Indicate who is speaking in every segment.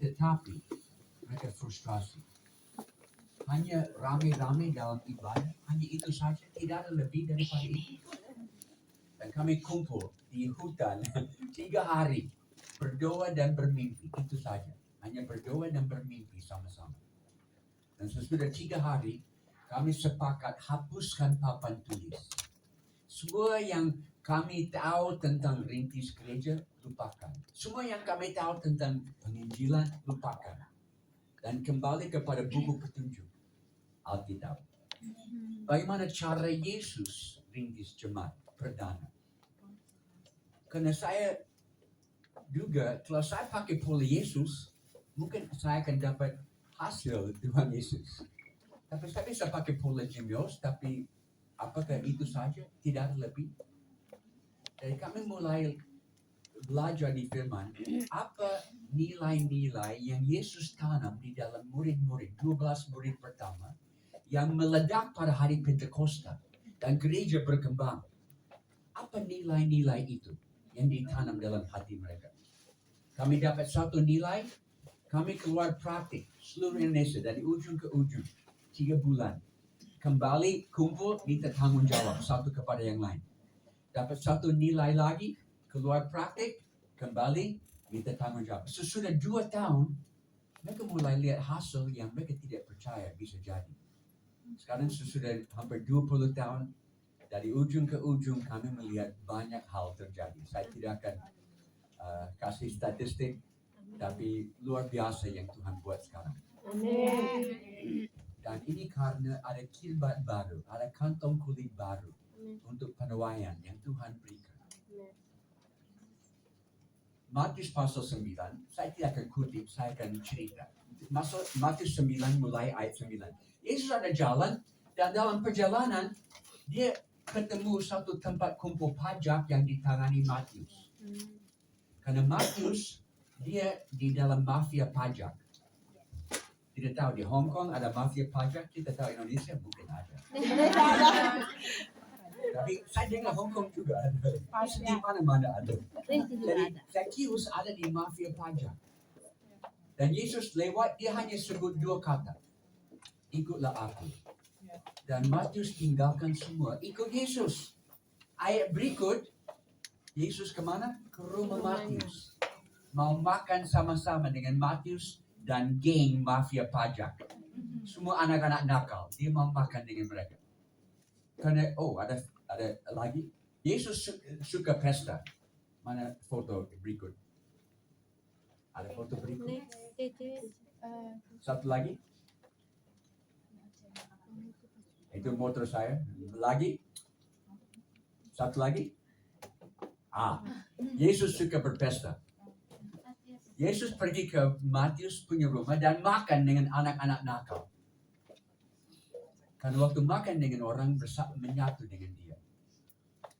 Speaker 1: Tetapi mereka frustrasi. Hanya ramai-ramai dalam ibadah, hanya itu saja, tidak ada lebih daripada itu. Dan kami kumpul di hutan 3 hari, berdoa dan bermimpi, itu saja. Hanya berdoa dan bermimpi sama-sama. Dan sesudah 3 hari, kami sepakat hapuskan papan tulis. Semua yang kami tahu tentang rintis gereja, lupakan. Semua yang kami tahu tentang penginjilan, lupakan. Dan kembali kepada buku petunjuk, Alkitab. Bagaimana cara Yesus rintis jemaat perdana? Karena saya juga, kalau saya pakai pola Yesus, mungkin saya akan dapat hasil Tuhan Yesus. Tapi saya bisa pakai pola Jim Yost, tapi apakah itu saja? Tidak ada lebih. Jadi kami mulai belajar di firman, apa nilai-nilai yang Yesus tanam di dalam murid-murid, 12 murid pertama, yang meledak pada hari Pentakosta, dan gereja berkembang. Apa nilai-nilai itu yang ditanam dalam hati mereka? Kami dapat satu nilai, kami keluar praktik seluruh Indonesia dari ujung ke ujung, 3 bulan. Kembali kumpul, minta tanggung jawab satu kepada yang lain. Dapat satu nilai lagi, keluar praktik, kembali, minta tanggung jawab. Sesudah 2 tahun, mereka mulai lihat hasil yang mereka tidak percaya bisa jadi. Sekarang sesudah hampir 20 tahun, dari ujung ke ujung kami melihat banyak hal terjadi. Saya tidak akan kasih statistik, tapi luar biasa yang Tuhan buat sekarang.
Speaker 2: Amin.
Speaker 1: Dan ini karena ada kirbat baru, ada kantong kulit baru untuk penuaian yang Tuhan berikan. Matius pasal 9, saya tidak akan kutip, saya akan cerita. Matius 9 mulai ayat 9. Yesus ada jalan, dan dalam perjalanan, dia ketemu satu tempat kumpul pajak yang ditangani Matius. Karena Matius, dia di dalam mafia pajak. Tidak tahu, di Hong Kong ada mafia pajak, kita tahu Indonesia mungkin ada. Tapi saya dengar Hong Kong juga ada. Di mana-mana ada. Jadi Zacchaeus ada di mafia pajak. Dan Yesus lewat, dia hanya sebut 2 kata. Ikutlah aku. Dan Matius tinggalkan semua, ikut Yesus. Ayat berikut, Yesus kemana? Ke rumah Matius. Mau makan sama-sama dengan Matius dan geng mafia pajak. Semua anak-anak nakal, dia mau makan dengan mereka. Karena, ada lagi. Yesus suka pesta. Mana foto berikut? Ada foto berikut? Satu lagi. Itu motor saya. Lagi. Satu lagi. Yesus suka berpesta. Yesus pergi ke Matius punya rumah dan makan dengan anak-anak nakal. Karena waktu makan dengan orang menyatu dengan dia.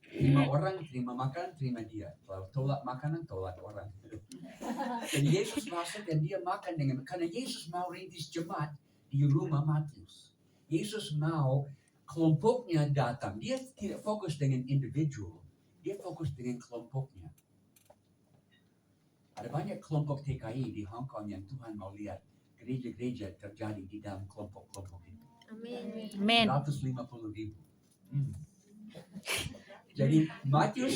Speaker 1: Terima orang, terima makan, terima dia. Kalau tolak makanan, tolak orang. Dan Yesus masuk dan dia makan dengan, karena Yesus mau rintis jemaat di rumah Matius. Yesus mau kelompoknya datang. Dia tidak fokus dengan individu, dia fokus dengan kelompoknya. Ada banyak kelompok TKI di Hong Kong yang Tuhan mau lihat gereja-gereja terjadi di dalam kelompok-kelompok itu.
Speaker 2: Amin.
Speaker 1: 150,000. Jadi Matius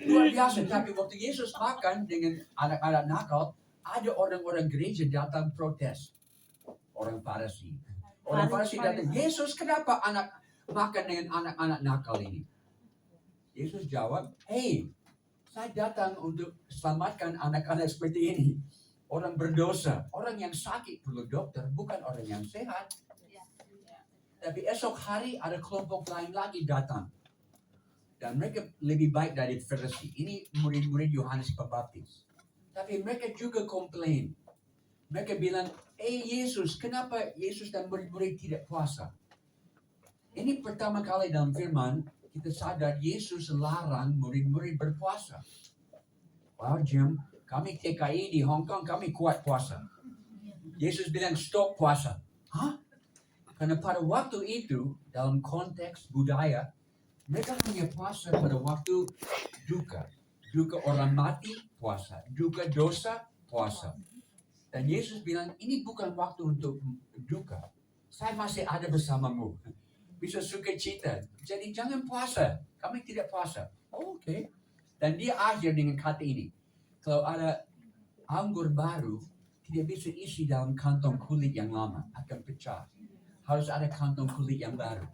Speaker 1: luar biasa. Tapi waktu Yesus makan dengan anak-anak nakal, ada orang-orang gereja datang protes. Orang Farisi. Orang Farisi datang, Yesus kenapa makan dengan anak-anak nakal ini? Yesus jawab, hey, saya datang untuk selamatkan anak-anak seperti ini. Orang berdosa, orang yang sakit perlu dokter, bukan orang yang sehat. Tapi esok hari ada kelompok lain lagi datang. Dan mereka lebih baik dari Farisi. Ini murid-murid Yohanes Pembaptis. Tapi mereka juga komplain. Mereka bilang, Yesus, kenapa Yesus dan murid-murid tidak puasa? Ini pertama kali dalam firman, kita sadar Yesus larang murid-murid berpuasa. Wow, Jim, kami TKI di Hong Kong, kami kuat puasa. Yesus bilang, stop puasa. Hah? Karena pada waktu itu, dalam konteks budaya, mereka hanya puasa pada waktu duka. Duka orang mati, puasa. Duka dosa, puasa. Dan Yesus bilang, ini bukan waktu untuk duka. Saya masih ada bersamamu. Bisa sukacita. Jadi jangan puasa. Kami tidak puasa. Oh, oke. Dan dia ajar dengan kata ini. Kalau ada anggur baru, tidak bisa isi dalam kantong kulit yang lama. Akan pecah. Harus ada kantong kulit yang baru.